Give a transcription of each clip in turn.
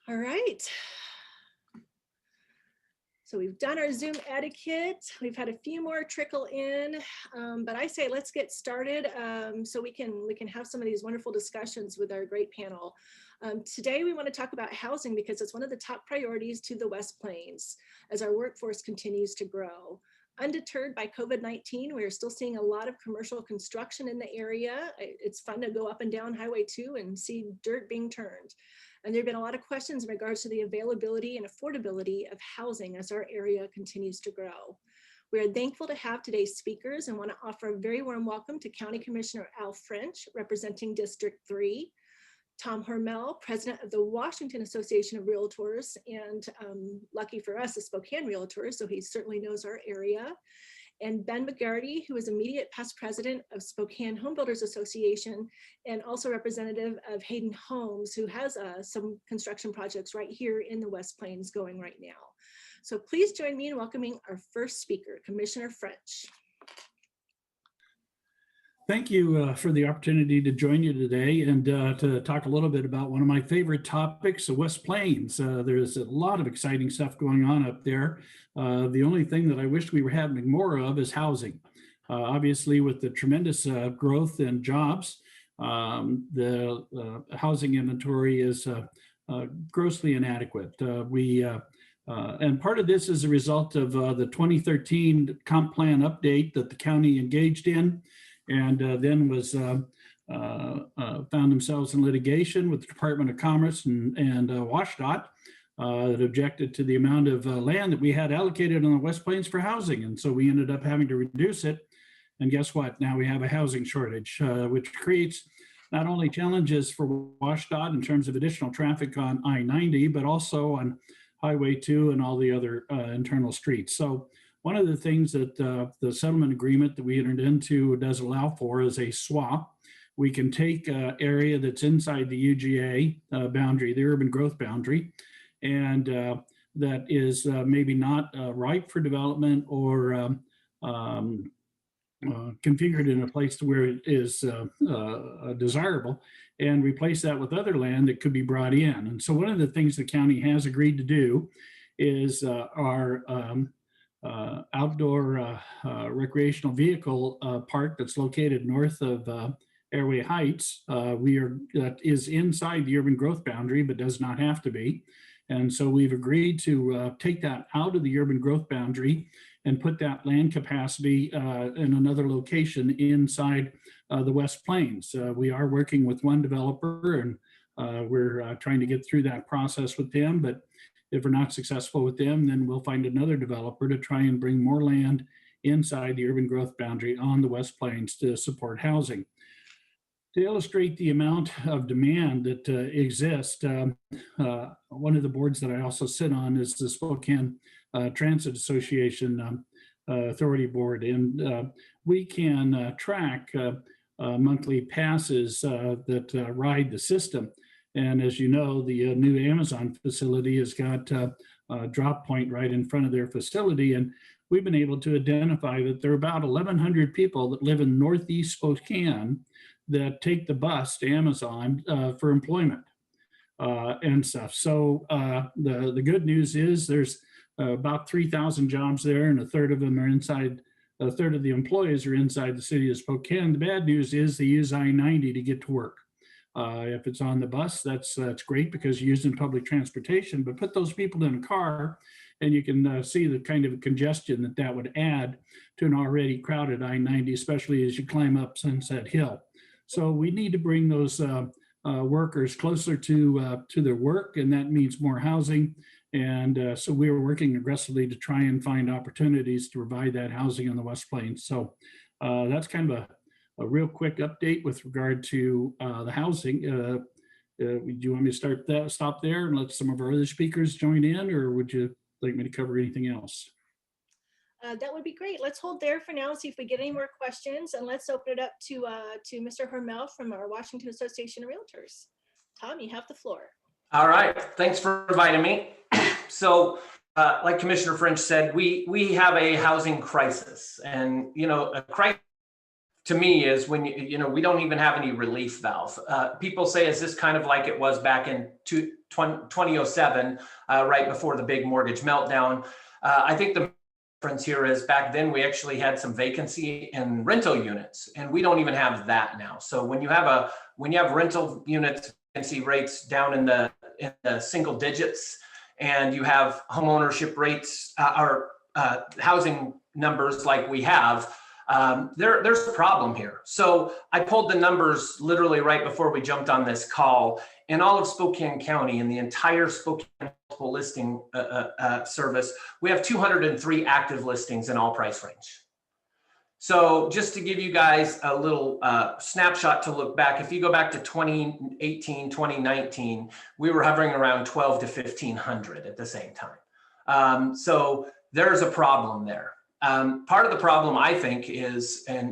All right. So we've done our Zoom etiquette. We've had a few more trickle in, but I say let's get started so we can have some of these wonderful discussions with our great panel. Today we want to talk about housing because it's one of the top priorities to the West Plains as our workforce continues to grow. Undeterred by COVID-19, we are still seeing a lot of commercial construction in the area. It's fun to go up and down Highway 2 and see dirt being turned. And there have been a lot of questions in regards to the availability and affordability of housing as our area continues to grow. We are thankful to have today's speakers and want to offer a very warm welcome to County Commissioner Al French, representing District 3, Tom Hormel, president of the Washington Association of Realtors, and lucky for us, the Spokane Realtors, so he certainly knows our area. And Ben McGerty, who is immediate past president of Spokane Home Builders Association and also representative of Hayden Homes, who has some construction projects right here in the West Plains going right now. So please join me in welcoming our first speaker, Commissioner French. Thank you for the opportunity to join you today and to talk a little bit about one of my favorite topics, the West Plains. There's a lot of exciting stuff going on up there. The only thing that I wish we were having more of is housing. Obviously, with the tremendous growth in jobs, the housing inventory is grossly inadequate. And part of this is a result of the 2013 comp plan update that the county engaged in, and then was found themselves in litigation with the Department of Commerce and WashDOT that objected to the amount of land that we had allocated on the West Plains for housing. And so we ended up having to reduce it. And guess what? Now we have a housing shortage, which creates not only challenges for WashDOT in terms of additional traffic on I-90, but also on Highway 2 and all the other internal streets. So one of the things that the settlement agreement that we entered into does allow for is a swap. We can take an area that's inside the UGA boundary, the urban growth boundary, and that is maybe not ripe for development or configured in a place to where it is desirable, and replace that with other land that could be brought in. And so one of the things the county has agreed to do is our outdoor recreational vehicle park that's located north of Airway Heights. That is inside the urban growth boundary, but does not have to be. And so we've agreed to take that out of the urban growth boundary and put that land capacity in another location inside the West Plains. We are working with one developer, and we're trying to get through that process with them. But if we're not successful with them, then we'll find another developer to try and bring more land inside the urban growth boundary on the West Plains to support housing. To illustrate the amount of demand that exists, one of the boards that I also sit on is the Spokane Transit Association Authority Board, and we can track monthly passes that ride the system. And as you know, the new Amazon facility has got a drop point right in front of their facility. And we've been able to identify that there are about 1,100 people that live in Northeast Spokane that take the bus to Amazon for employment and stuff. So the good news is there's about 3,000 jobs there, and a third of them are inside, a third of the employees are inside the city of Spokane. The bad news is they use I-90 to get to work. If it's on the bus, that's great because you're using public transportation, but put those people in a car and you can see the kind of congestion that would add to an already crowded I-90, especially as you climb up Sunset Hill. So we need to bring those workers closer to their work, and that means more housing. And so we are working aggressively to try and find opportunities to provide that housing on the West Plains. So that's kind of a real quick update with regard to the housing. Do you want me to stop there and let some of our other speakers join in, or would you like me to cover anything else? That would be great. Let's hold there for now and see if we get any more questions, and let's open it up to Mr. Hormel from our Washington Association of Realtors. Tom, you have the floor. All right, thanks for inviting me. So like Commissioner French said, we have a housing crisis, and you know, a crisis to me is when we don't even have any relief valve. People say, is this kind of like it was back in 2007, right before the big mortgage meltdown? I think the difference here is back then we actually had some vacancy in rental units, and we don't even have that now. So when you have rental units vacancy rates down in the single digits, and you have home ownership rates or housing numbers like we have, there's a problem here. So I pulled the numbers literally right before we jumped on this call. In all of Spokane County, in the entire Spokane multiple listing service, we have 203 active listings in all price range. So just to give you guys a little snapshot to look back, if you go back to 2018, 2019, we were hovering around 12 to 1,500 at the same time. So there's a problem there. Part of the problem, I think, is, part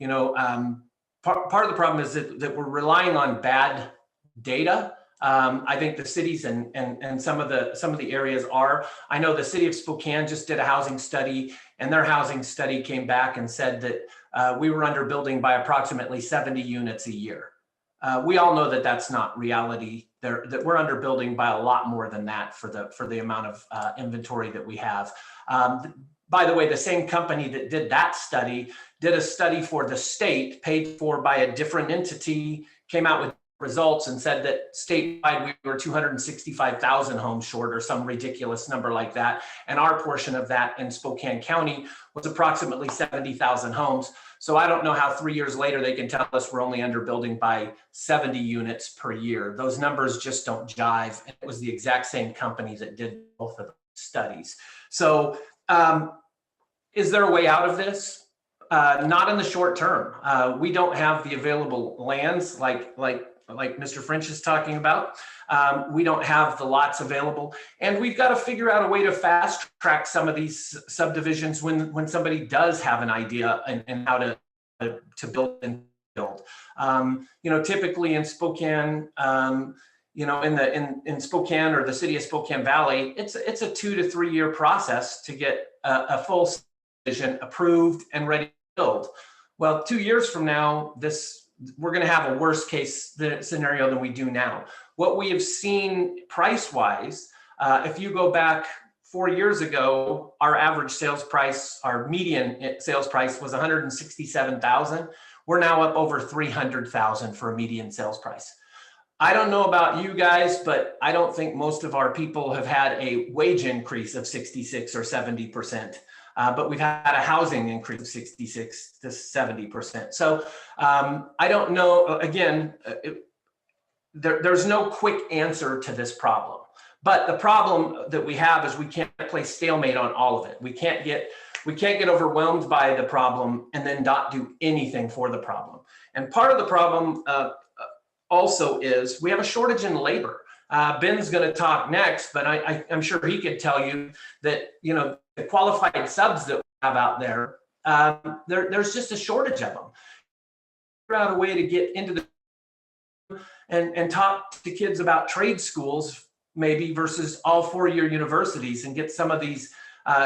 of the problem is that we're relying on bad data. I think the cities and some of the areas are. I know the city of Spokane just did a housing study, and their housing study came back and said that we were underbuilding by approximately 70 units a year. We all know that that's not reality. That we're underbuilding by a lot more than that for the amount of inventory that we have. By the way, the same company that did that study did a study for the state, paid for by a different entity, came out with results and said that statewide we were 265,000 homes short, or some ridiculous number like that. And our portion of that in Spokane County was approximately 70,000 homes. So I don't know how 3 years later they can tell us we're only underbuilding by 70 units per year. Those numbers just don't jive. And it was the exact same company that did both of the studies. So is there a way out of this? Not in the short term. We don't have the available lands like Mr. French is talking about. We don't have the lots available, and we've got to figure out a way to fast track some of these subdivisions when somebody does have an idea and how to build and build. Typically in Spokane, in Spokane or the city of Spokane Valley, it's a 2 to 3 year process to get a full subdivision approved and ready to build. Well, 2 years from now, we're going to have a worse case scenario than we do now. What we have seen price wise, if you go back 4 years ago, our average sales price, our median sales price was $167,000. We're now up over $300,000 for a median sales price. I don't know about you guys, but I don't think most of our people have had a wage increase of 66 or 70%. But we've had a housing increase of 66 to 70%. So I don't know, again, there's no quick answer to this problem. But the problem that we have is we can't play stalemate on all of it. We can't get overwhelmed by the problem and then not do anything for the problem. And part of the problem also is we have a shortage in labor. Ben's going to talk next, but I'm sure he could tell you that, the qualified subs that we have out there, there's just a shortage of them. Figure out a way to get into the and talk to kids about trade schools, maybe versus all 4-year universities, and get some of these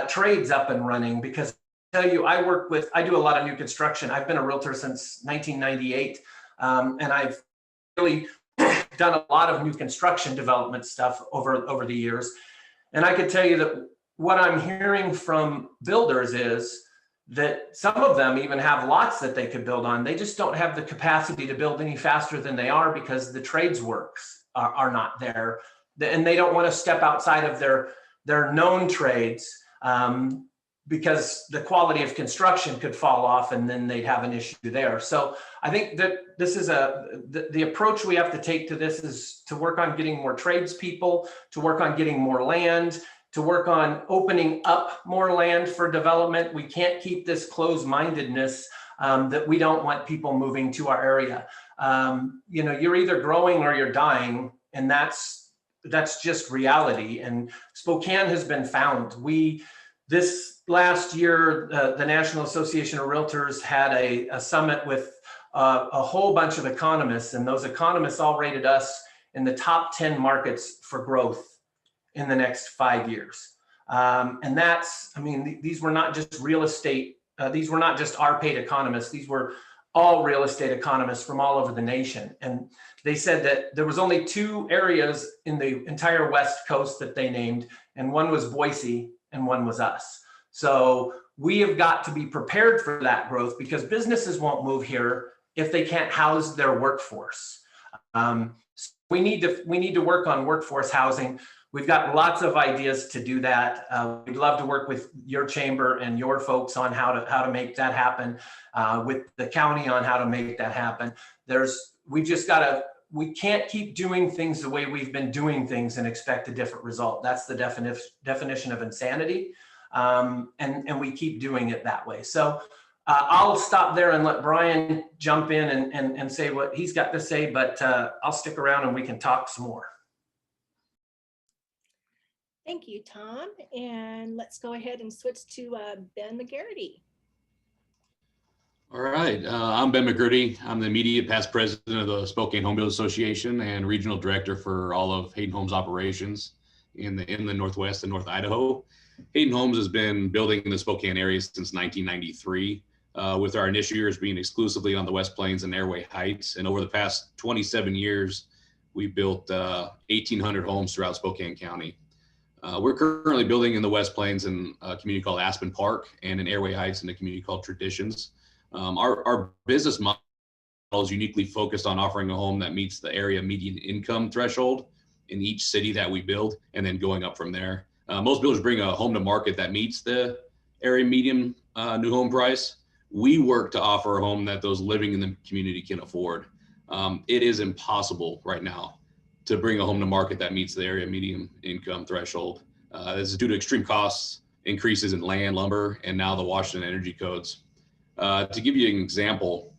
trades up and running. Because I tell you, I do a lot of new construction. I've been a realtor since 1998, and I've really done a lot of new construction development stuff over the years. And I could tell you that what I'm hearing from builders is that some of them even have lots that they could build on. They just don't have the capacity to build any faster than they are because the trades works are not there. And they don't want to step outside of their known trades because the quality of construction could fall off and then they'd have an issue there. So I think that this is the approach we have to take to this is to work on getting more tradespeople, to work on getting more land, to work on opening up more land for development. We can't keep this closed-mindedness that we don't want people moving to our area. You're either growing or you're dying, and that's just reality. And Spokane has been found. This last year, the National Association of Realtors had a summit with a whole bunch of economists, and those economists all rated us in the top 10 markets for growth in the next 5 years. And these were not just real estate These were not just our paid economists. These were all real estate economists from all over the nation. And they said that there was only 2 areas in the entire West Coast that they named, and one was Boise and one was us. So we have got to be prepared for that growth, because businesses won't move here if they can't house their workforce. So we need to work on workforce housing. We've got lots of ideas to do that. We'd love to work with your chamber and your folks on how to make that happen, with the county on how to make that happen. We can't keep doing things the way we've been doing things and expect a different result. That's the definition of insanity. And we keep doing it that way. So I'll stop there and let Brian jump in and say what he's got to say, but I'll stick around and we can talk some more. Thank you, Tom. And let's go ahead and switch to Ben McGerty. All right, I'm Ben McGerty. I'm the immediate past president of the Spokane Home Builders Association and regional director for all of Hayden Homes operations in the inland Northwest and North Idaho. Hayden Homes has been building in the Spokane area since 1993, with our initial years being exclusively on the West Plains and Airway Heights. And over the past 27 years, we've built 1,800 homes throughout Spokane County. We're currently building in the West Plains in a community called Aspen Park, and in Airway Heights in a community called Traditions. Our business model is uniquely focused on offering a home that meets the area median income threshold in each city that we build, and then going up from there. Most builders bring a home to market that meets the area median new home price. We work to offer a home that those living in the community can afford. It is impossible right now to bring a home to market that meets the area median income threshold. This is due to extreme costs, increases in land, lumber, and now the Washington energy codes. To give you an example,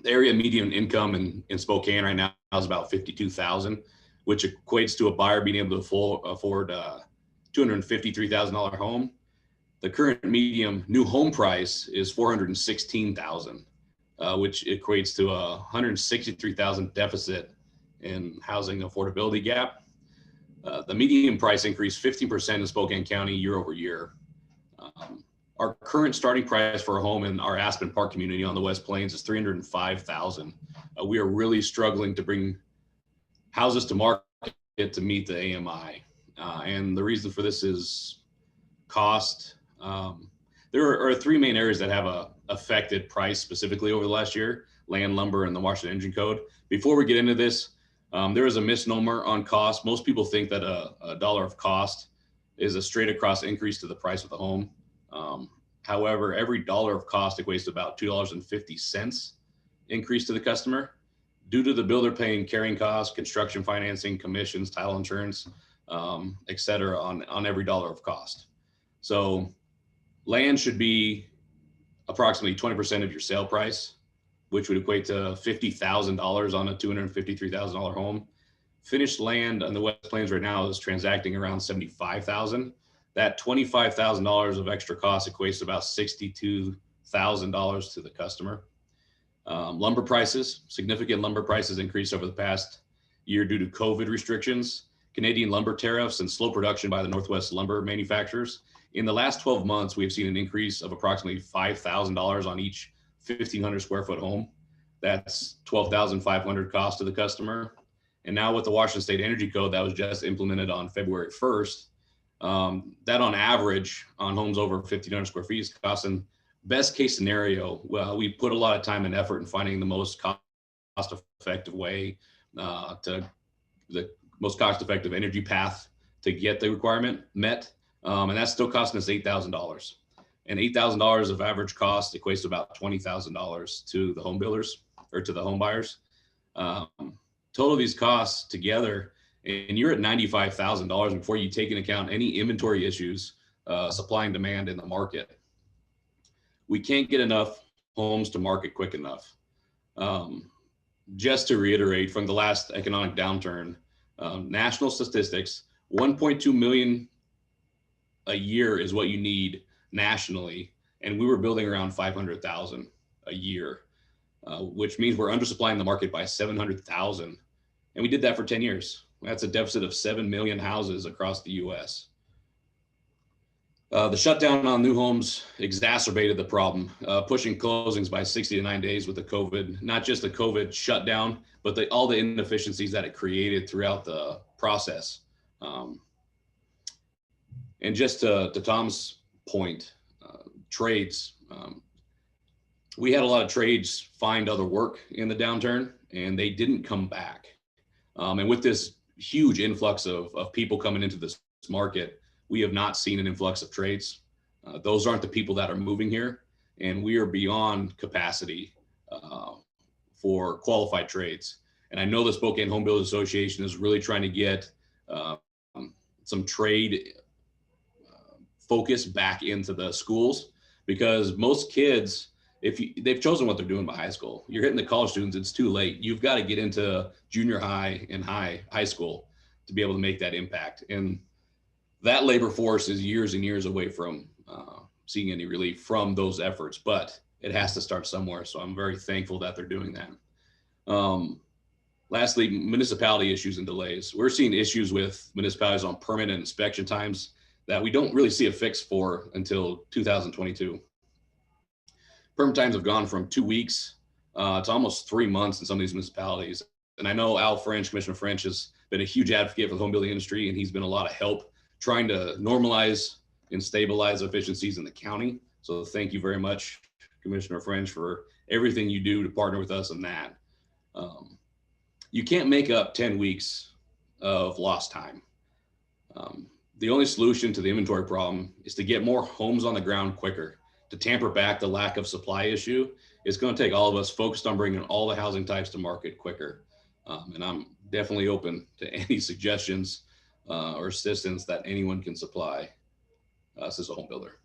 the area median income in Spokane right now is about $52,000, which equates to a buyer being able to afford $253,000 home. The current median new home price is $416,000, which equates to a $163,000 deficit in housing affordability gap. The median price increased 15% in Spokane County year over year. Our current starting price for a home in our Aspen Park community on the West Plains is $305,000. We are really struggling to bring houses to market to meet the AMI. And the reason for this is cost. There are 3 main areas that have affected price specifically over the last year: land, lumber, and the Washington Energy Code. Before we get into this, there is a misnomer on cost. Most people think that a dollar of cost is a straight across increase to the price of the home. However, every dollar of cost equates to about $2.50 increase to the customer due to the builder paying carrying costs, construction financing, commissions, title insurance, et cetera, on every dollar of cost. So land should be approximately 20% of your sale price, which would equate to $50,000 on a $253,000 home. Finished land on the West Plains right now is transacting around $75,000. That $25,000 of extra cost equates to about $62,000 to the customer. Lumber prices, significant lumber prices increased over the past year due to COVID restrictions, Canadian lumber tariffs, and slow production by the Northwest lumber manufacturers. In the last 12 months, we've seen an increase of approximately $5,000 on each 1,500 square foot home. That's $12,500 cost to the customer. And now with the Washington State Energy Code that was just implemented on February 1st, that on average on homes over 1,500 square feet is costing, best case scenario, well, we put a lot of time and effort in finding the most cost-effective way to the most cost-effective energy path to get the requirement met. And that's still costing us $8,000. And $8,000 of average cost equates to about $20,000 to the home builders or to the home buyers. Total of these costs together, and you're at $95,000 before you take into account any inventory issues, supply and demand in the market. We can't get enough homes to market quick enough. Just to reiterate, from the last economic downturn, national statistics, 1.2 million a year is what you need nationally. And we were building around 500,000 a year, which means we're undersupplying the market by 700,000. And we did that for 10 years. That's a deficit of 7 million houses across the US. The shutdown on new homes exacerbated the problem, pushing closings by 60 to 90 days with the COVID, not just the COVID shutdown, but all the inefficiencies that it created throughout the process. And just to Tom's point, trades, we had a lot of trades find other work in the downturn, and they didn't come back. And with this huge influx of people coming into this market, we have not seen an influx of trades. Those aren't the people that are moving here, and we are beyond capacity for qualified trades. And I know the Spokane Home Builders Association is really trying to get some trade focus back into the schools, because most kids, they've chosen what they're doing by high school. You're hitting the college students, it's too late. You've got to get into junior high and high school to be able to make that impact. And that labor force is years and years away from seeing any relief from those efforts, but it has to start somewhere. So I'm very thankful that they're doing that. Lastly, municipality issues and delays. We're seeing issues with municipalities on permit and inspection times that we don't really see a fix for until 2022. Permit times have gone from 2 weeks to almost 3 months in some of these municipalities. And I know Al French, Commissioner French, has been a huge advocate for the home building industry, and he's been a lot of help trying to normalize and stabilize efficiencies in the county. So thank you very much, Commissioner French, for everything you do to partner with us in that. You can't make up 10 weeks of lost time. The only solution to the inventory problem is to get more homes on the ground quicker, to tamper back the lack of supply issue. It's going to take all of us focused on bringing all the housing types to market quicker. And I'm definitely open to any suggestions or assistance that anyone can supply us as a home builder.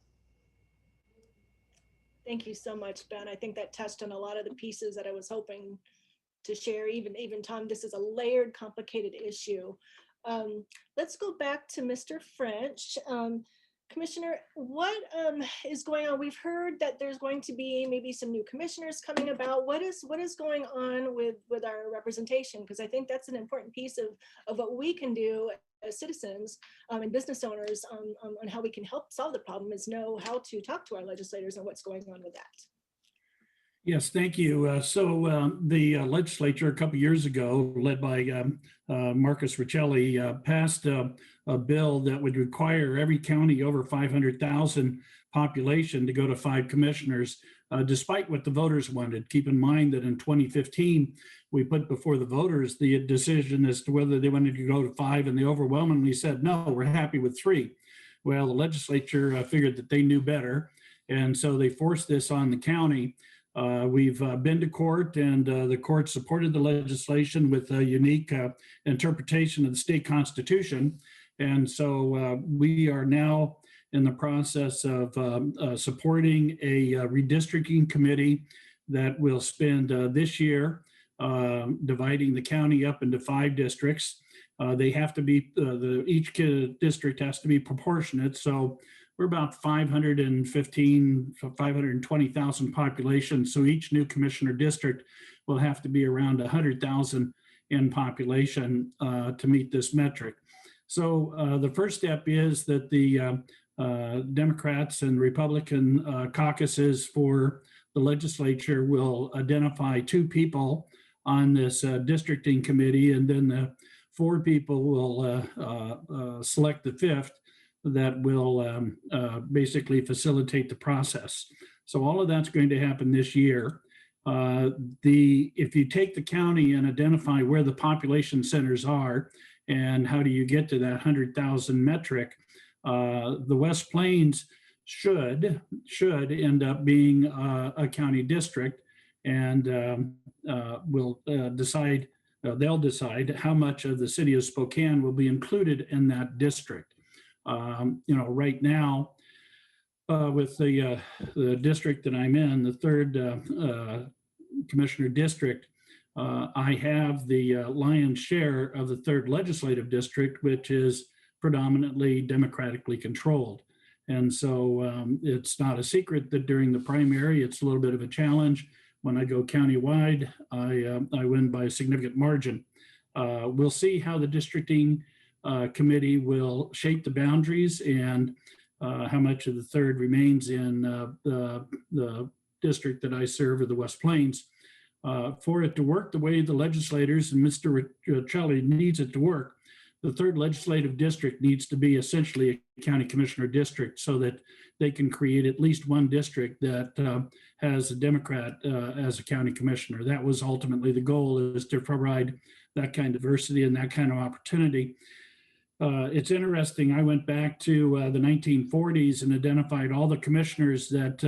Thank you so much, Ben. I think that touched on a lot of the pieces that I was hoping to share. Even Tom, this is a layered, complicated issue. Let's go back to Mr. French. Commissioner, what is going on? We've heard that there's going to be maybe some new commissioners coming about. What is going on with our representation? Because I think that's an important piece of what we can do as citizens and business owners on how we can help solve the problem, is know how to talk to our legislators and what's going on with that. Yes, thank you. So the legislature a couple years ago, led by Marcus Riccelli, passed a bill that would require every county over 500,000 population to go to 5 commissioners, despite what the voters wanted. Keep in mind that in 2015, we put before the voters the decision as to whether they wanted to go to 5, and they overwhelmingly said, no, we're happy with 3. Well, the legislature figured that they knew better, and so they forced this on the county. We've been to court, and the court supported the legislation with a unique interpretation of the state constitution. And so we are now in the process of supporting a redistricting committee that will spend this year dividing the county up into 5 districts. They have to be, each district has to be proportionate. So we're about 520,000 population. So each new commissioner district will have to be around 100,000 in population to meet this metric. So the first step is that the Democrats and Republican caucuses for the legislature will identify 2 people on this districting committee, and then the 4 people will select the 5th that will basically facilitate the process. So all of that's going to happen this year. If you take the county and identify where the population centers are and how do you get to that 100,000 metric, the West Plains should end up being a county district, and will decide, they'll decide how much of the city of Spokane will be included in that district. Right now, with the district that I'm in, the 3rd commissioner district, I have the lion's share of the 3rd legislative district, which is predominantly democratically controlled. And so it's not a secret that during the primary, it's a little bit of a challenge. When I go countywide, I win by a significant margin. We'll see how the districting committee will shape the boundaries, and how much of the third remains in the district that I serve, or the West Plains. For it to work the way the legislators and Mr. Riccelli needs it to work, the third legislative district needs to be essentially a county commissioner district, so that they can create at least one district that has a Democrat as a county commissioner. That was ultimately the goal, is to provide that kind of diversity and that kind of opportunity. It's interesting, I went back to the 1940s and identified all the commissioners that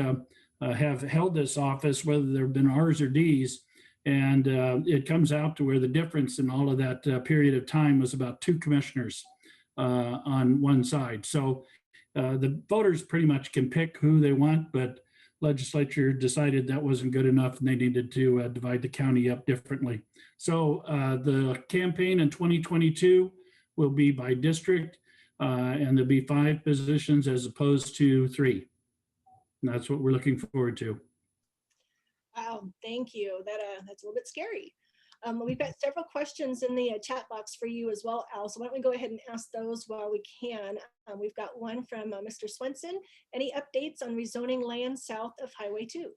have held this office, whether they've been R's or D's. And it comes out to where the difference in all of that period of time was about 2 commissioners on one side. So the voters pretty much can pick who they want, but legislature decided that wasn't good enough and they needed to divide the county up differently. So the campaign in 2022 will be by district, and there'll be 5 positions as opposed to 3. And that's what we're looking forward to. Wow, thank you. That's a little bit scary. We've got several questions in the chat box for you as well, Al. So why don't we go ahead and ask those while we can. We've got one from Mr. Swenson. Any updates on rezoning land south of Highway 2?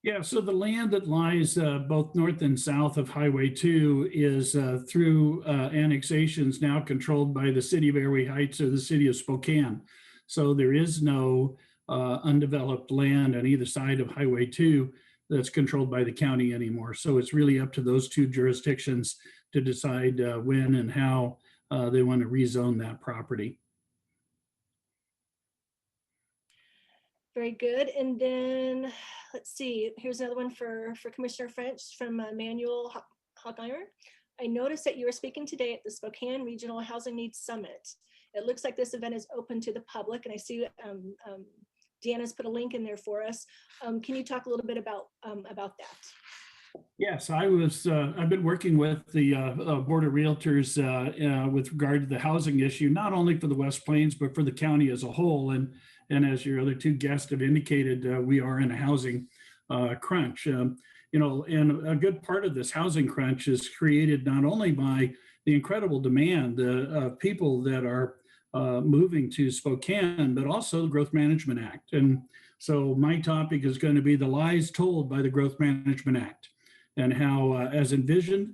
Yeah, so the land that lies both north and south of Highway 2 is through annexations now controlled by the city of Airway Heights or the city of Spokane. So there is no undeveloped land on either side of Highway 2 that's controlled by the county anymore. So it's really up to those 2 jurisdictions to decide when and how they want to rezone that property. Very good. And then let's see, here's another one for Commissioner French from Manuel Hawkiron. I noticed that you were speaking today at the Spokane Regional Housing Needs Summit. It looks like this event is open to the public, and I see Deanna's put a link in there for us. Can you talk a little bit about that? Yes, I've been working with the Board of Realtors with regard to the housing issue, not only for the West Plains, but for the county as a whole. And as your other 2 guests have indicated, we are in a housing crunch. And a good part of this housing crunch is created not only by the incredible demand of people that are moving to Spokane, but also the Growth Management Act. And so my topic is going to be the lies told by the Growth Management Act, and how, as envisioned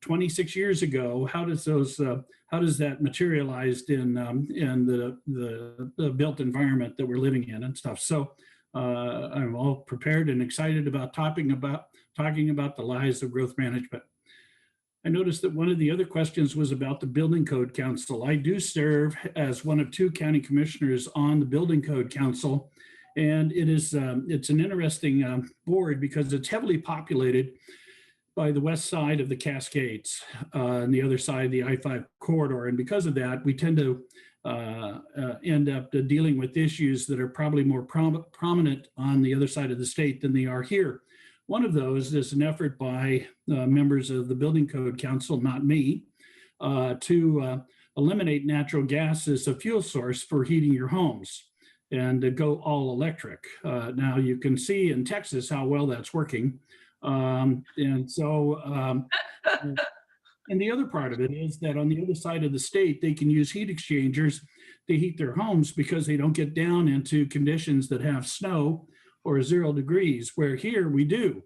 26 years ago, how does that materialized in the built environment that we're living in and stuff. So I'm all prepared and excited about talking about the lies of growth management. I noticed that one of the other questions was about the Building Code Council. I do serve as one of 2 county commissioners on the Building Code Council, and it's an interesting board because it's heavily populated by the west side of the Cascades and the other side of the I-5 corridor. And because of that, we tend to end up dealing with issues that are probably more prominent on the other side of the state than they are here. One of those is an effort by members of the Building Code Council, not me, to eliminate natural gas as a fuel source for heating your homes and to go all electric. Now you can see in Texas how well that's working. And the other part of it is that on the other side of the state, they can use heat exchangers to heat their homes because they don't get down into conditions that have snow or 0 degrees, where here we do.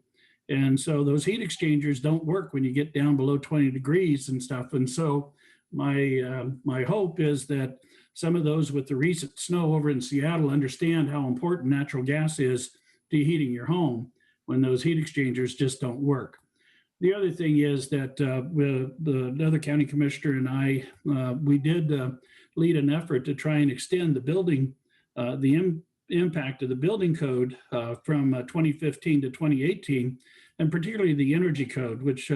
And so those heat exchangers don't work when you get down below 20 degrees and stuff. And so my hope is that some of those with the recent snow over in Seattle understand how important natural gas is to heating your home when those heat exchangers just don't work. The other thing is that the other county commissioner and I, we did lead an effort to try and extend the impact of the building code from 2015 to 2018, and particularly the energy code, which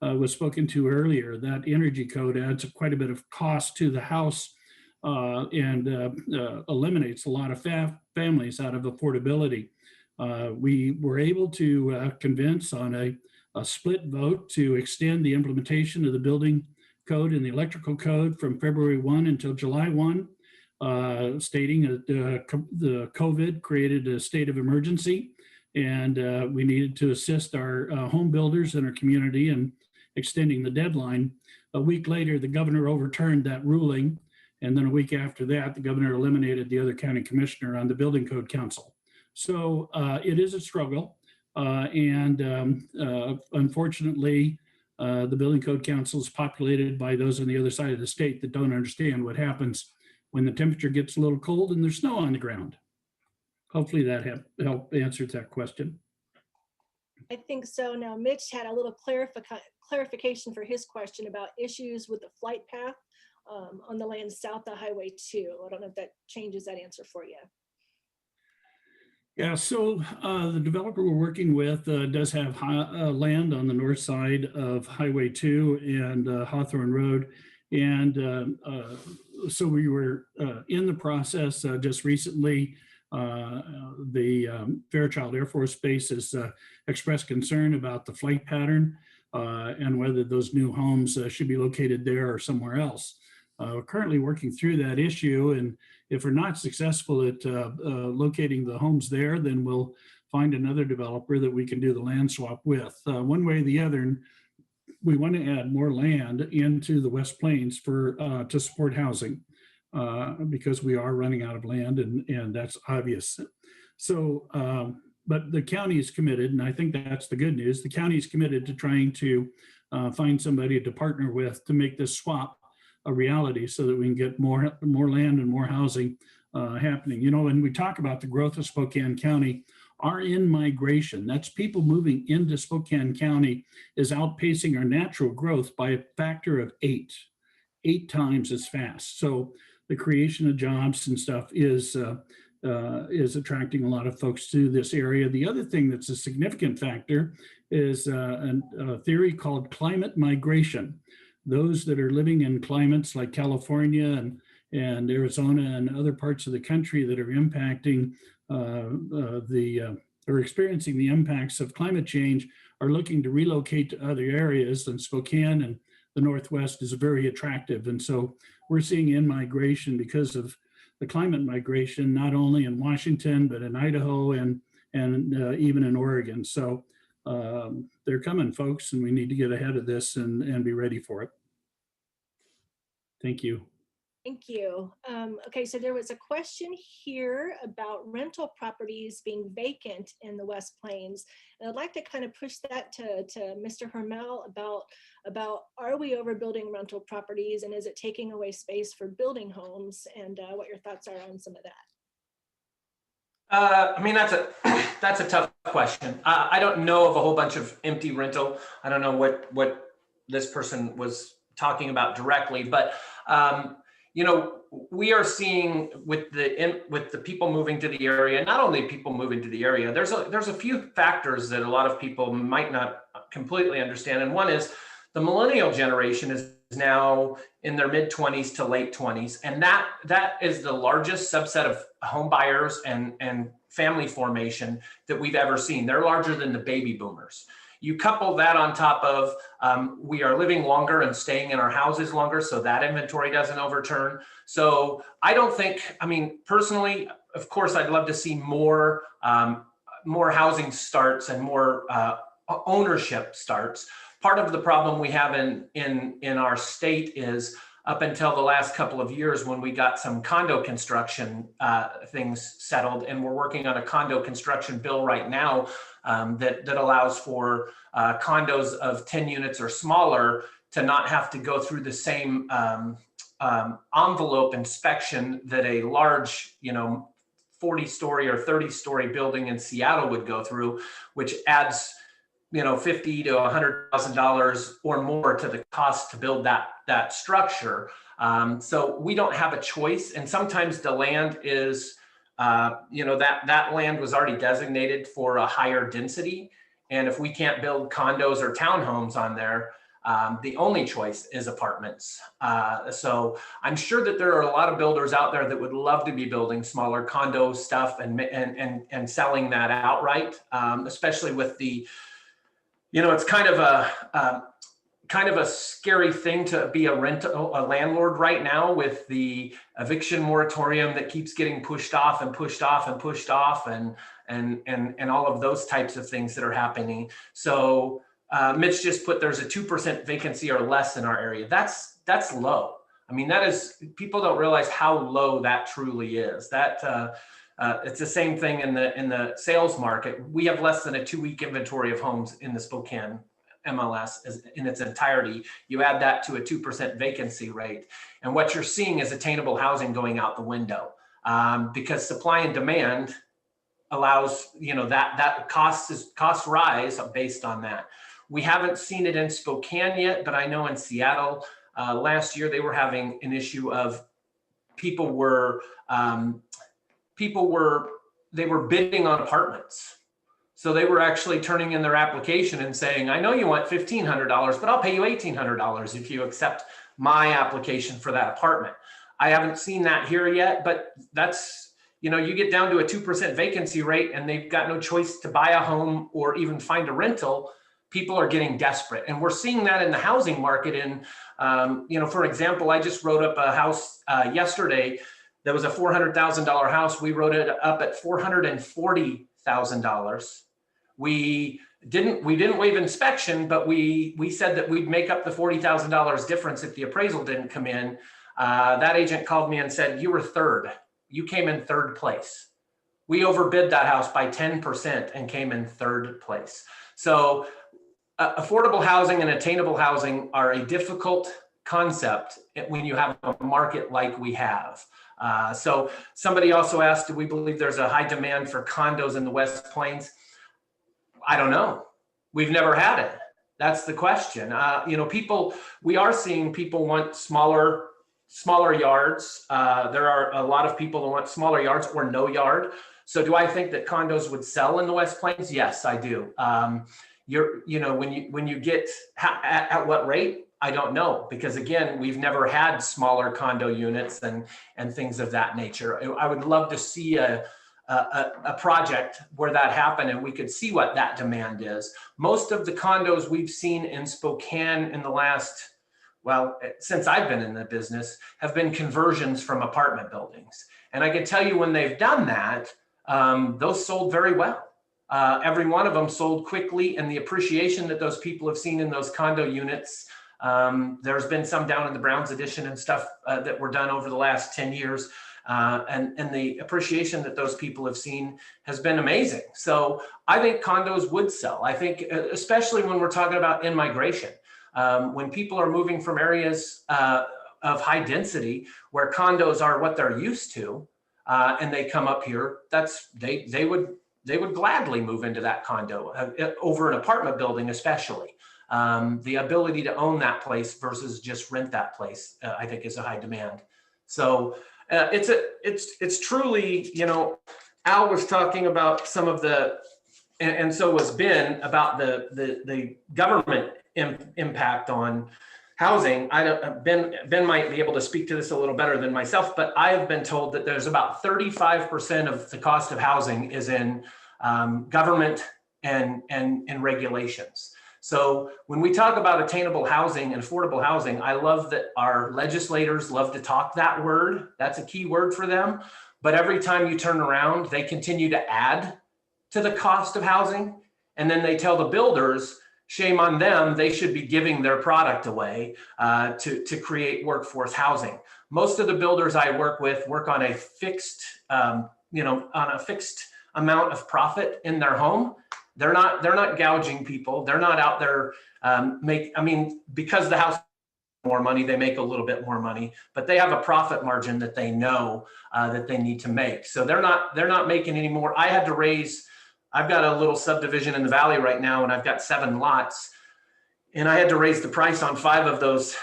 was spoken to earlier. That energy code adds quite a bit of cost to the house and eliminates a lot of families out of affordability. We were able to convince on a split vote to extend the implementation of the building code and the electrical code from February 1 until July 1. Stating that the COVID created a state of emergency, and we needed to assist our home builders in our community in extending the deadline. A week later, the governor overturned that ruling, And then a week after that, the governor eliminated the other county commissioner on the building code council. So it is a struggle. Unfortunately, the building code council is populated by those on the other side of the state that don't understand what happens when the temperature gets a little cold and there's snow on the ground. Hopefully that helped answer that question. I think so. Now, Mitch had a little clarification for his question about issues with the flight path on the land south of Highway 2. I don't know if that changes that answer for you. Yeah, so the developer we're working with does have land on the north side of Highway 2 and Hawthorne Road. And so we were in the process just recently. The Fairchild Air Force Base has expressed concern about the flight pattern and whether those new homes should be located there or somewhere else. We're currently working through that issue, and if we're not successful at locating the homes there, then we'll find another developer that we can do the land swap with. One way or the other, we want to add more land into the West Plains to support housing because we are running out of land, and that's obvious. So, but the county is committed, and I think that's the good news. The county is committed to trying to find somebody to partner with to make this swap a reality so that we can get more land and more housing happening. You know, when we talk about the growth of Spokane County, our in-migration, that's people moving into Spokane County, is outpacing our natural growth by a factor of 8 times as fast. So the creation of jobs and stuff is attracting a lot of folks to this area. The other thing that's a significant factor is a theory called climate migration. Those that are living in climates like California and Arizona and other parts of the country that are impacting or experiencing the impacts of climate change are looking to relocate to other areas, and Spokane and the Northwest is very attractive. And so we're seeing in-migration because of the climate migration, not only in Washington, but in Idaho and even in Oregon. So they're coming, folks, and we need to get ahead of this and be ready for it. Thank you. Thank you. Okay, so there was a question here about rental properties being vacant in the West Plains. And I'd like to kind of push that to Mr. Hormel about are we overbuilding rental properties, and is it taking away space for building homes, and what your thoughts are on some of that. I mean, that's a tough question. I don't know of a whole bunch of empty rental. I don't know what this person was talking about directly, but you know, we are seeing with the people moving to the area, not only people moving to the area, there's a few factors that a lot of people might not completely understand. And one is the millennial generation is now in their mid-20s to late 20s. And that is the largest subset of home buyers and family formation that we've ever seen. They're larger than the baby boomers. You couple that on top of we are living longer and staying in our houses longer, so that inventory doesn't overturn. So I don't think, I mean, personally, of course, I'd love to see more housing starts and more ownership starts. Part of the problem we have in our state is up until the last couple of years when we got some condo construction things settled, and we're working on a condo construction bill right now that allows for condos of 10 units or smaller to not have to go through the same envelope inspection that a large, 40-story or 30-story building in Seattle would go through, which adds $50,000 to $100,000 or more to the cost to build that structure. So we don't have a choice, and sometimes the land is that land was already designated for a higher density. And if we can't build condos or townhomes on there, the only choice is apartments. So I'm sure that there are a lot of builders out there that would love to be building smaller condo stuff and selling that outright, especially with the, it's kind of a scary thing to be a landlord right now with the eviction moratorium that keeps getting pushed off and pushed off and pushed off and all of those types of things that are happening. So Mitch just put there's a 2% vacancy or less in our area. That's low. I mean, that is, people don't realize how low that truly is. That it's the same thing in the sales market. We have less than a 2-week inventory of homes in the Spokane MLS in its entirety. You add that to a 2% vacancy rate, and what you're seeing is attainable housing going out the window, because supply and demand allows, that costs rise based on that. We haven't seen it in Spokane yet, but I know in Seattle last year they were having an issue of people were bidding on apartments. So they were actually turning in their application and saying, I know you want $1,500, but I'll pay you $1,800 if you accept my application for that apartment. I haven't seen that here yet, but that's, you get down to a 2% vacancy rate and they've got no choice to buy a home or even find a rental. People are getting desperate. And we're seeing that in the housing market. And, for example, I just wrote up a house yesterday that was a $400,000 house. We wrote it up at $440,000. We didn't waive inspection, but we said that we'd make up the $40,000 difference if the appraisal didn't come in. That agent called me and said, you were third. You came in third place. We overbid that house by 10% and came in third place. So affordable housing and attainable housing are a difficult concept when you have a market like we have. So somebody also asked, do we believe there's a high demand for condos in the West Plains? I don't know. We've never had it. That's the question. We are seeing people want smaller yards. There are a lot of people who want smaller yards or no yard. So do I think that condos would sell in the West Plains? Yes, I do. When you get at what rate, I don't know, because again, we've never had smaller condo units and things of that nature. I would love to see a project where that happened and we could see what that demand is. Most of the condos we've seen in Spokane in the last, since I've been in the business, have been conversions from apartment buildings. And I can tell you when they've done that, those sold very well. Every one of them sold quickly, and the appreciation that those people have seen in those condo units, there's been some down in the Browns Edition and stuff that were done over the last 10 years. And the appreciation that those people have seen has been amazing. So I think condos would sell. I think, especially when we're talking about in-migration, when people are moving from areas of high density where condos are what they're used to, and they come up here, they would gladly move into that condo over an apartment building, especially. The ability to own that place versus just rent that place, I think, is a high demand. So it's truly, Al was talking about some of the, and so was Ben, about the government impact on housing. Ben might be able to speak to this a little better than myself, but I have been told that there's about 35% of the cost of housing is in government and regulations. So when we talk about attainable housing and affordable housing, I love that our legislators love to talk that word. That's a key word for them. But every time you turn around, they continue to add to the cost of housing. And then they tell the builders, shame on them, they should be giving their product away to create workforce housing. Most of the builders I work with work on a fixed, fixed amount of profit in their home. They're not gouging people. They're not out there because the house more money, they make a little bit more money, but they have a profit margin that they know that they need to make. So they're not making any more. I've got a little subdivision in the valley right now, and I've got 7 lots, and I had to raise the price on 5 of those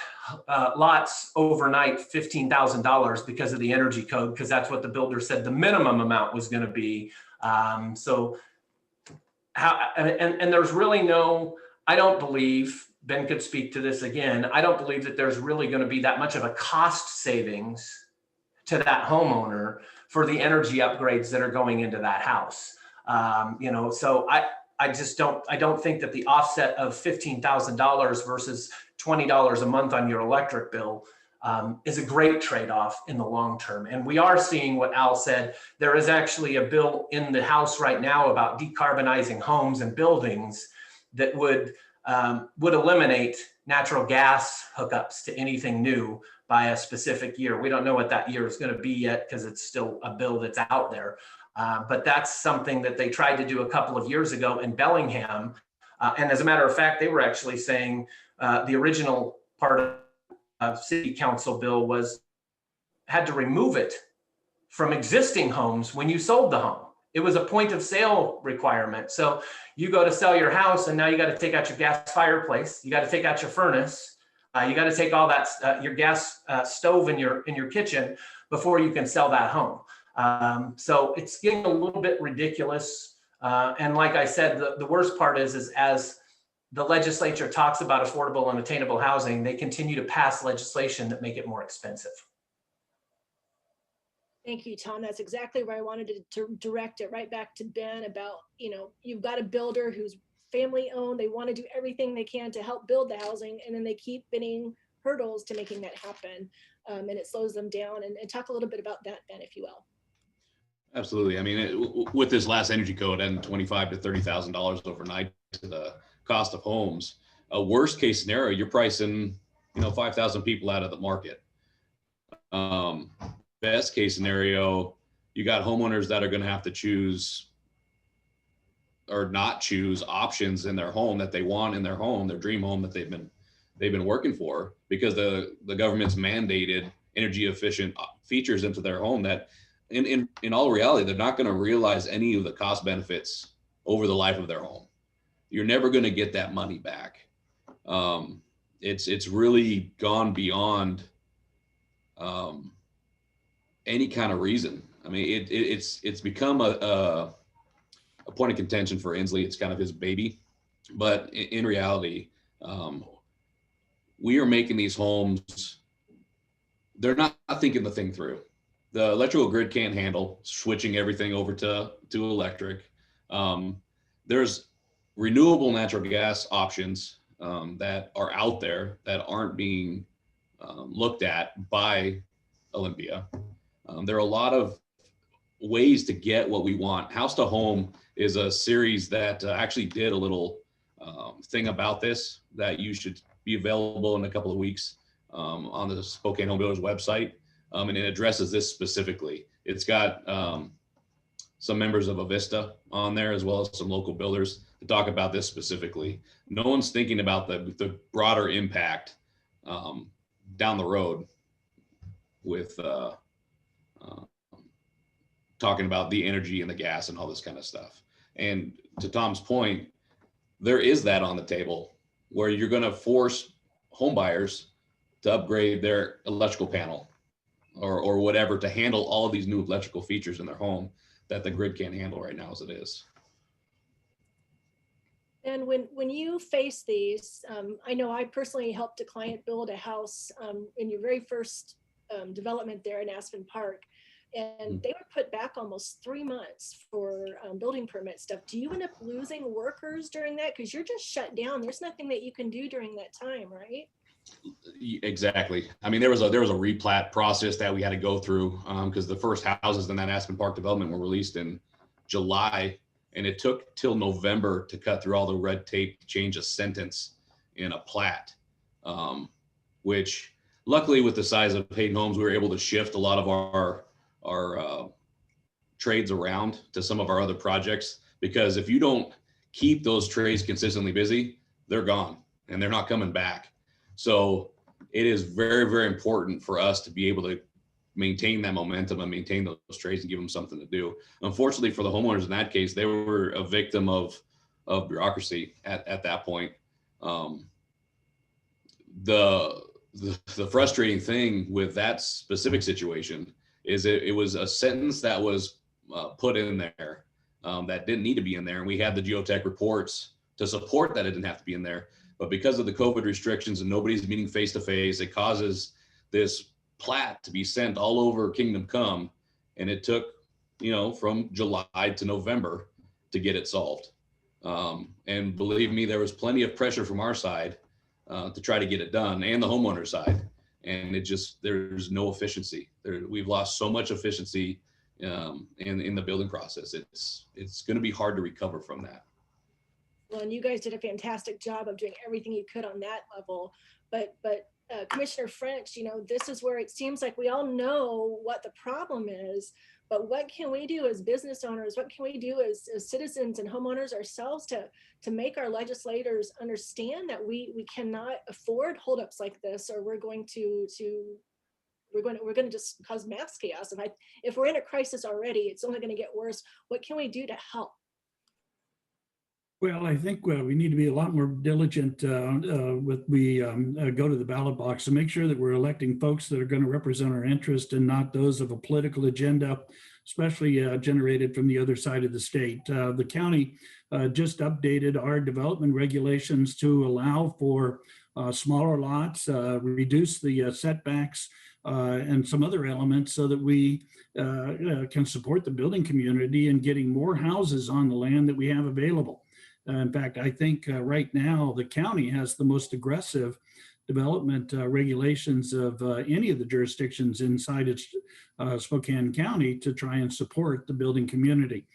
lots overnight, $15,000 because of the energy code, because that's what the builder said the minimum amount was going to be. And there's really no, I don't believe, Ben could speak to this again, I don't believe that there's really going to be that much of a cost savings to that homeowner for the energy upgrades that are going into that house. So I don't think that the offset of $15,000 versus $20 a month on your electric bill is a great trade-off in the long term. And we are seeing what Al said. There is actually a bill in the House right now about decarbonizing homes and buildings that would eliminate natural gas hookups to anything new by a specific year. We don't know what that year is going to be yet because it's still a bill that's out there. But that's something that they tried to do a couple of years ago in Bellingham. And as a matter of fact, they were actually saying the original part of city council bill had to remove it from existing homes when you sold the home. It was a point of sale requirement. So you go to sell your house and now you got to take out your gas fireplace. You got to take out your furnace. You got to take all that, your gas stove in your kitchen before you can sell that home. So it's getting a little bit ridiculous. And like I said, the worst part is as the legislature talks about affordable and attainable housing, they continue to pass legislation that make it more expensive. Thank you, Tom. That's exactly where I wanted to direct it right back to Ben about, you've got a builder who's family owned. They want to do everything they can to help build the housing, and then they keep hitting hurdles to making that happen. And it slows them down. And talk a little bit about that, Ben, if you will. Absolutely. I mean, with this last energy code adding $25,000 to $30,000 overnight to the cost of homes, a worst case scenario, you're pricing, 5,000 people out of the market. Best case scenario, you got homeowners that are going to have to choose or not choose options in their home that they want in their home, their dream home that they've been working for, because the government's mandated energy efficient features into their home that in all reality, they're not going to realize any of the cost benefits over the life of their home. You're never going to get that money back. It's really gone beyond any kind of reason. I mean, it's become a point of contention for Inslee. It's kind of his baby, but in reality, we are making these homes. They're not thinking the thing through. The electrical grid can't handle switching everything over to electric. There's renewable natural gas options that are out there that aren't being looked at by Olympia. There are a lot of ways to get what we want. House to Home is a series that actually did a little thing about this that you should be available in a couple of weeks on the Spokane Home Builders website. And it addresses this specifically. It's got some members of Avista on there, as well as some local builders to talk about this specifically. No one's thinking about the broader impact down the road with talking about the energy and the gas and all this kind of stuff. And to Tom's point, there is that on the table where you're going to force home buyers to upgrade their electrical panel or whatever to handle all of these new electrical features in their home that the grid can't handle right now as it is. And when you face these, I know I personally helped a client build a house in your very first development there in Aspen Park, and they were put back almost 3 months for building permit stuff. Do you end up losing workers during that? Because you're just shut down. There's nothing that you can do during that time, right? Exactly. I mean, there was a replat process that we had to go through because the first houses in that Aspen Park development were released in July, and it took till November to cut through all the red tape to change a sentence in a plat, which luckily with the size of Hayden Homes, we were able to shift a lot of our trades around to some of our other projects, because if you don't keep those trades consistently busy, they're gone and they're not coming back. So it is very, very important for us to be able to maintain that momentum and maintain those trades and give them something to do. Unfortunately for the homeowners in that case, they were a victim of bureaucracy at that point. The frustrating thing with that specific situation is it was a sentence that was put in there that didn't need to be in there. And we had the geotech reports to support that it didn't have to be in there. But because of the COVID restrictions and nobody's meeting face to face, it causes this plat to be sent all over Kingdom Come. And it took, from July to November to get it solved. And believe me, there was plenty of pressure from our side to try to get it done, and the homeowner side. And there's no efficiency. We've lost so much efficiency in the building process. It's going to be hard to recover from that. Well, and you guys did a fantastic job of doing everything you could on that level. But Commissioner French, this is where it seems like we all know what the problem is, but what can we do as business owners? What can we do as citizens and homeowners ourselves to make our legislators understand that we cannot afford holdups like this, or we're going to just cause mass chaos. If we're in a crisis already, it's only going to get worse. What can we do to help? Well, I think we need to be a lot more diligent with we go to the ballot box and make sure that we're electing folks that are going to represent our interest and not those of a political agenda, especially generated from the other side of the state. The county just updated our development regulations to allow for smaller lots, reduce the setbacks, and some other elements so that we can support the building community and getting more houses on the land that we have available. In fact, I think right now the county has the most aggressive development regulations of any of the jurisdictions inside its Spokane County to try and support the building community.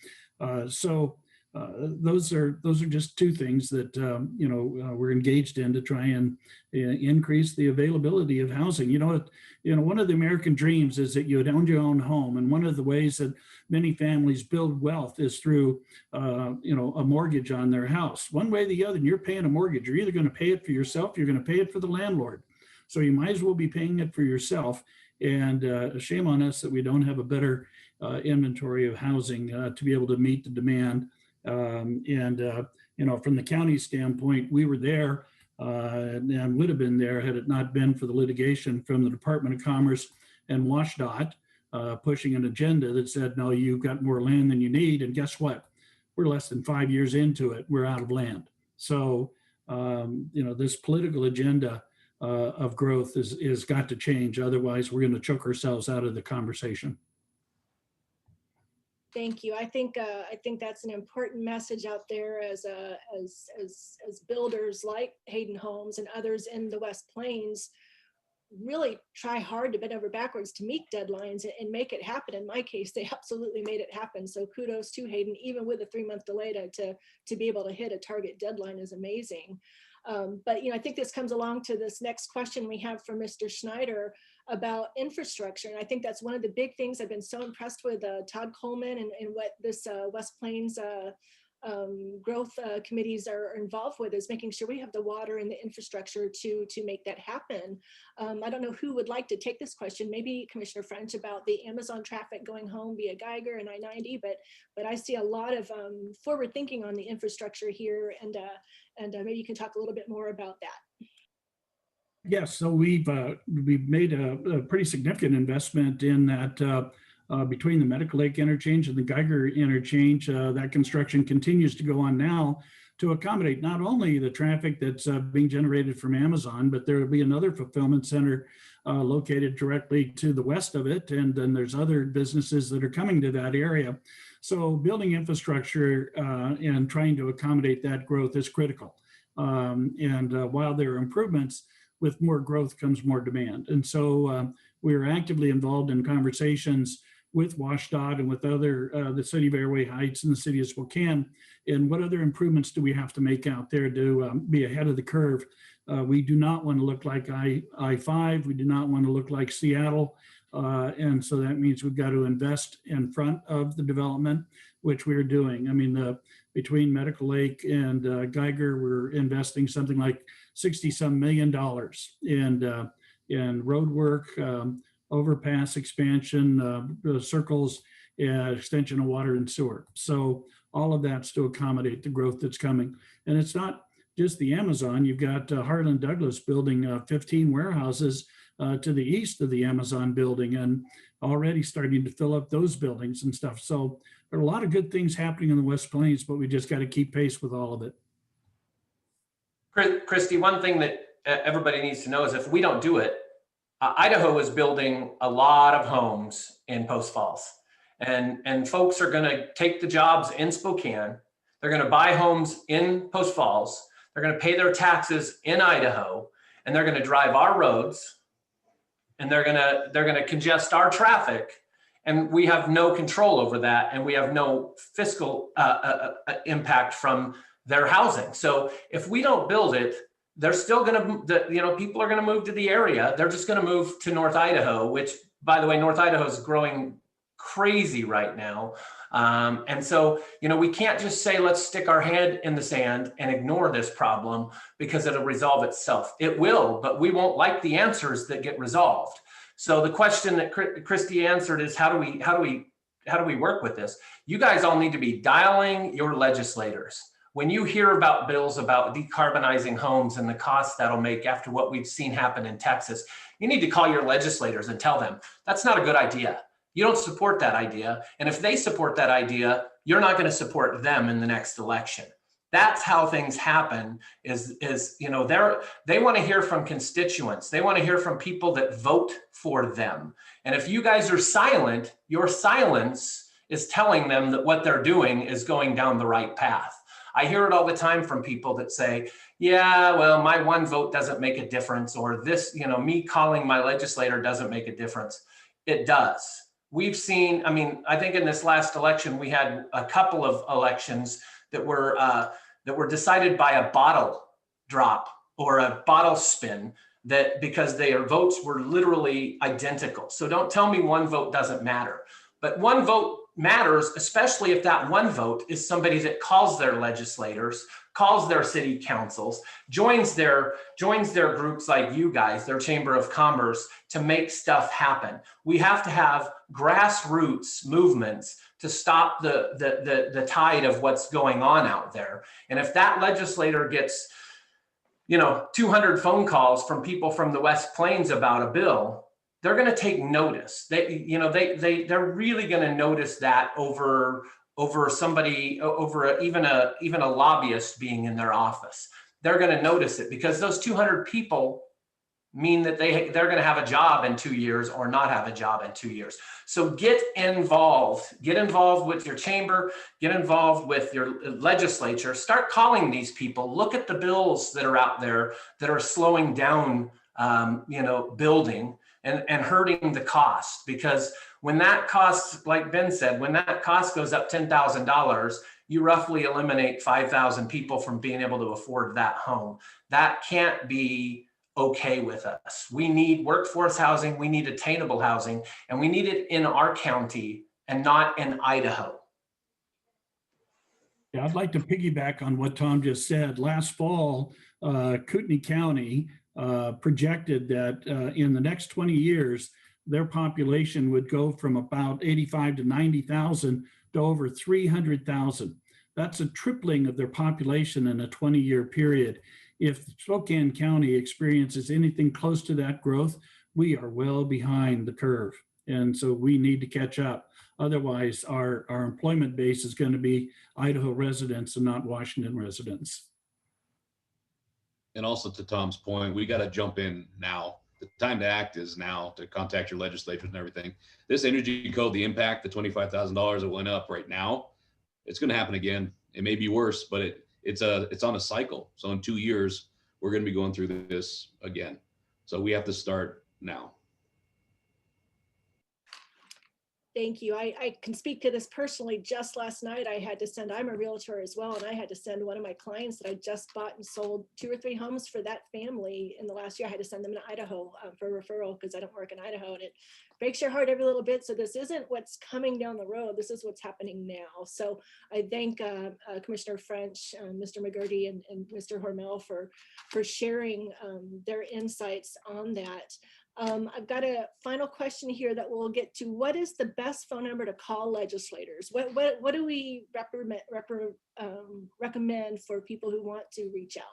So those are just two things that we're engaged in to try and increase the availability of housing. One of the American dreams is that you would own your own home, and one of the ways that many families build wealth is through a mortgage on their house. One way or the other, and you're paying a mortgage. You're either going to pay it for yourself, you're going to pay it for the landlord. So you might as well be paying it for yourself. And shame on us that we don't have a better inventory of housing to be able to meet the demand. From the county standpoint, we were there and would have been there had it not been for the litigation from the Department of Commerce and WashDOT pushing an agenda that said, no, you've got more land than you need. And guess what? We're less than 5 years into it. We're out of land. So, this political agenda of growth is got to change. Otherwise, we're going to choke ourselves out of the conversation. Thank you. I think that's an important message out there as builders like Hayden Homes and others in the West Plains really try hard to bend over backwards to meet deadlines and make it happen. In my case, they absolutely made it happen. So kudos to Hayden, even with a 3-month delay to be able to hit a target deadline is amazing. But I think this comes along to this next question we have from Mr. Schneider about infrastructure. And I think that's one of the big things I've been so impressed with Todd Coleman and what this West Plains growth committees are involved with is making sure we have the water and the infrastructure to make that happen. I don't know who would like to take this question, maybe Commissioner French, about the Amazon traffic going home via Geiger and I-90, but I see a lot of forward thinking on the infrastructure here, and maybe you can talk a little bit more about that. Yes, so we've made a pretty significant investment in that between the Medical Lake interchange and the Geiger interchange. That construction continues to go on now to accommodate not only the traffic that's being generated from Amazon, but there will be another fulfillment center located directly to the west of it. And then there's other businesses that are coming to that area. So building infrastructure and trying to accommodate that growth is critical. While there are improvements, with more growth comes more demand. And so we're actively involved in conversations with WashDOT and with other, the city of Airway Heights and the city of Spokane, and what other improvements do we have to make out there to be ahead of the curve. We do not want to look like I-5. We do not want to look like Seattle. And so that means we've got to invest in front of the development, which we're doing. I mean, between Medical Lake and Geiger, we're investing something like $60-some million in road work, overpass expansion, circles, extension of water and sewer. So all of that's to accommodate the growth that's coming. And it's not just the Amazon. You've got Harlan Douglas building 15 warehouses to the east of the Amazon building and already starting to fill up those buildings and stuff. So there are a lot of good things happening in the West Plains, but we just got to keep pace with all of it. Christy, one thing that everybody needs to know is if we don't do it, Idaho is building a lot of homes in Post Falls, and folks are going to take the jobs in Spokane. They're going to buy homes in Post Falls. They're going to pay their taxes in Idaho, and they're going to drive our roads, and they're going to congest our traffic, and we have no control over that, and we have no fiscal impact from their housing. So if we don't build it, they're still going to, people are going to move to the area. They're just going to move to North Idaho, which, by the way, North Idaho is growing crazy right now. And so, we can't just say, let's stick our head in the sand and ignore this problem because it'll resolve itself. It will, but we won't like the answers that get resolved. So the question that Christy answered is, how do we work with this? You guys all need to be dialing your legislators. When you hear about bills about decarbonizing homes and the cost that'll make after what we've seen happen in Texas, you need to call your legislators and tell them that's not a good idea. You don't support that idea. And if they support that idea, you're not going to support them in the next election. That's how things happen is they want to hear from constituents. They want to hear from people that vote for them. And if you guys are silent, your silence is telling them that what they're doing is going down the right path. I hear it all the time from people that say, yeah, well, my one vote doesn't make a difference, or this, me calling my legislator doesn't make a difference. It does. We've seen, I think in this last election, we had a couple of elections that were decided by a bottle drop or a bottle spin, that because their votes were literally identical. So don't tell me one vote doesn't matter, but one vote matters, especially if that one vote is somebody that calls their legislators, calls their city councils, joins their groups like you guys, their Chamber of Commerce, to make stuff happen. We have to have grassroots movements to stop the tide of what's going on out there. And if that legislator gets 200 phone calls from people from the West Plains about a bill, they're going to take notice. They're really going to notice that over somebody, even a lobbyist being in their office. They're going to notice it because those 200 people mean that they're going to have a job in 2 years or not have a job in 2 years. So get involved with your chamber, get involved with your legislature, start calling these people, look at the bills that are out there that are slowing down, building and hurting the cost. Because when that cost, like Ben said, when that cost goes up $10,000, you roughly eliminate 5,000 people from being able to afford that home. That can't be okay with us. We need workforce housing, we need attainable housing, and we need it in our county and not in Idaho. Yeah, I'd like to piggyback on what Tom just said. Last fall, Kootenai County projected that in the next 20 years, their population would go from about 85 to 90,000 to over 300,000. That's a tripling of their population in a 20-year period. If Spokane County experiences anything close to that growth, we are well behind the curve. And so we need to catch up. Otherwise, our employment base is going to be Idaho residents and not Washington residents. And also to Tom's point, we got to jump in now. The time to act is now, to contact your legislators and everything. This energy code, the impact, the $25,000 that went up right now, it's going to happen again. It may be worse, but it's on a cycle. So in 2 years, we're going to be going through this again. So we have to start now. Thank you. I can speak to this personally. Just last night, I'm a realtor as well, and I had to send one of my clients that I just bought and sold 2 or 3 homes for that family in the last year. I had to send them to Idaho for referral because I don't work in Idaho, and it breaks your heart every little bit. So this isn't what's coming down the road. This is what's happening now. So I thank Commissioner French, Mr. McGerty, and Mr. Hormel for sharing their insights on that. I've got a final question here that we'll get to. What is the best phone number to call legislators? What do we recommend for people who want to reach out?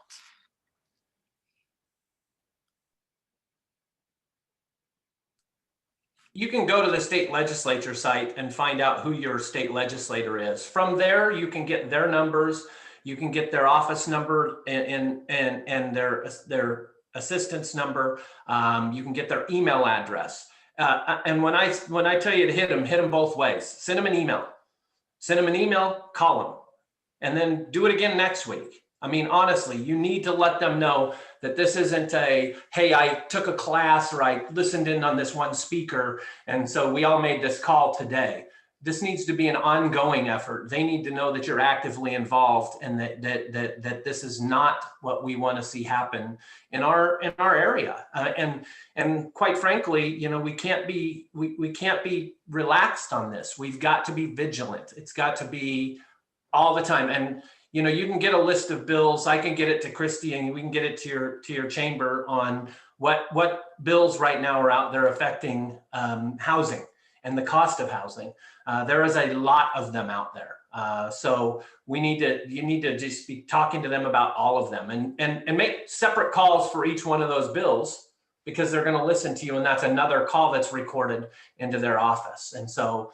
You can go to the state legislature site and find out who your state legislator is. From there, you can get their numbers. You can get their office number and their assistance number. You can get their email address. And when I tell you to hit them both ways. Send them an email, call them, and then do it again next week. I mean, honestly, you need to let them know that this isn't hey, I took a class or I listened in on this one speaker, and so we all made this call today. this needs to be an ongoing effort. They need to know that you're actively involved and that this is not what we want to see happen in our area. And quite frankly, you know, we can't be relaxed on this. We've got to be vigilant. It's got to be all the time. And you know, you can get a list of bills. I can get it to Christy, and we can get it to your chamber on what bills right now are out there affecting housing and the cost of housing. There is a lot of them out there. So you need to just be talking to them about all of them and make separate calls for each one of those bills, because they're going to listen to you. And that's another call that's recorded into their office. And so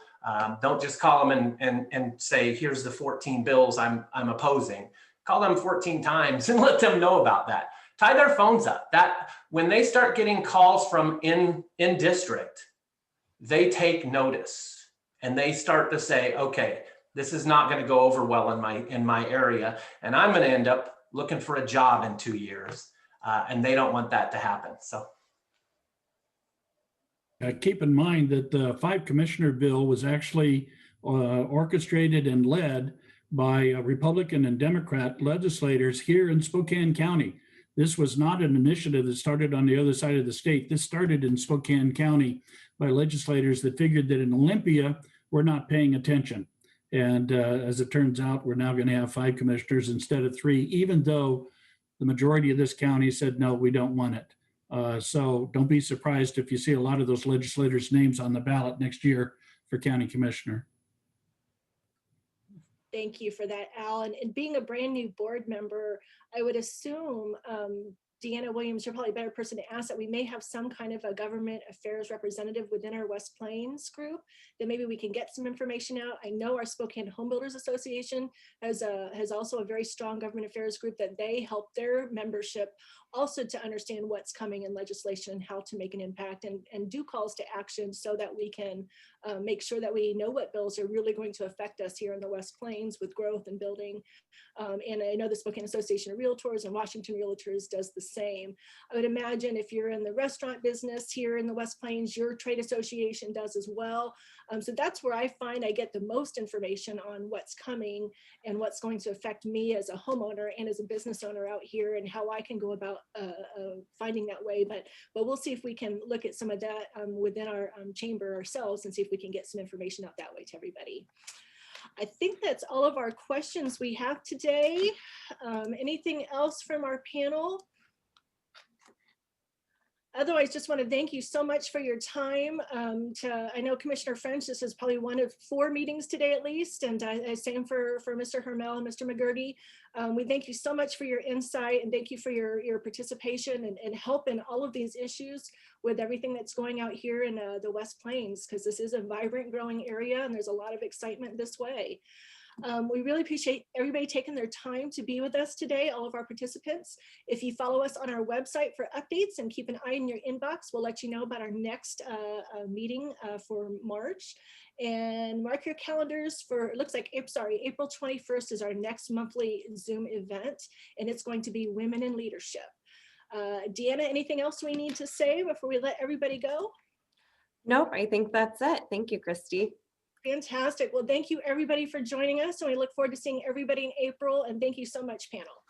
don't just call them and say, here's the 14 bills I'm opposing. Call them 14 times and let them know about that. Tie their phones up. That when they start getting calls from in district, they take notice and they start to say, okay, this is not going to go over well in my area, and I'm going to end up looking for a job in 2 years, and they don't want that to happen. So keep in mind that the 5-commissioner bill was actually orchestrated and led by Republican and Democrat legislators here in Spokane County. This was not an initiative that started on the other side of the state. This started in Spokane County by legislators that figured that in Olympia, we're not paying attention. And as it turns out, we're now going to have 5 commissioners instead of 3, even though the majority of this county said, no, we don't want it. So don't be surprised if you see a lot of those legislators' names on the ballot next year for county commissioner. Thank you for that, Al. And being a brand new board member, I would assume, Deanna Williams, you're probably a better person to ask, that we may have some kind of a government affairs representative within our West Plains group, that maybe we can get some information out. I know our Spokane Home Builders Association has also a very strong government affairs group that they help their membership also to understand what's coming in legislation and how to make an impact and do calls to action so that we can make sure that we know what bills are really going to affect us here in the West Plains with growth and building. And I know the Spokane Association of Realtors and Washington Realtors does the same. I would imagine if you're in the restaurant business here in the West Plains, your trade association does as well. So that's where I find I get the most information on what's coming and what's going to affect me as a homeowner and as a business owner out here, and how I can go about finding that way. But we'll see if we can look at some of that within our chamber ourselves and see if we can get some information out that way to everybody. I think that's all of our questions we have today. Anything else from our panel? Otherwise, just want to thank you so much for your time. I know Commissioner French, this is probably one of 4 meetings today at least, and same for Mr. Hormel and Mr. McGerty. We thank you so much for your insight, and thank you for your participation and help in all of these issues with everything that's going out here in the West Plains, because this is a vibrant, growing area, and there's a lot of excitement this way. We really appreciate everybody taking their time to be with us today, all of our participants. If you follow us on our website for updates and keep an eye in your inbox, we'll let you know about our next meeting for March. And mark your calendars for, it looks like, April 21st is our next monthly Zoom event, and it's going to be Women in Leadership. Deanna, anything else we need to say before we let everybody go? Nope, I think that's it. Thank you, Christy. Fantastic. Well, thank you everybody for joining us, and we look forward to seeing everybody in April, and thank you so much, panel.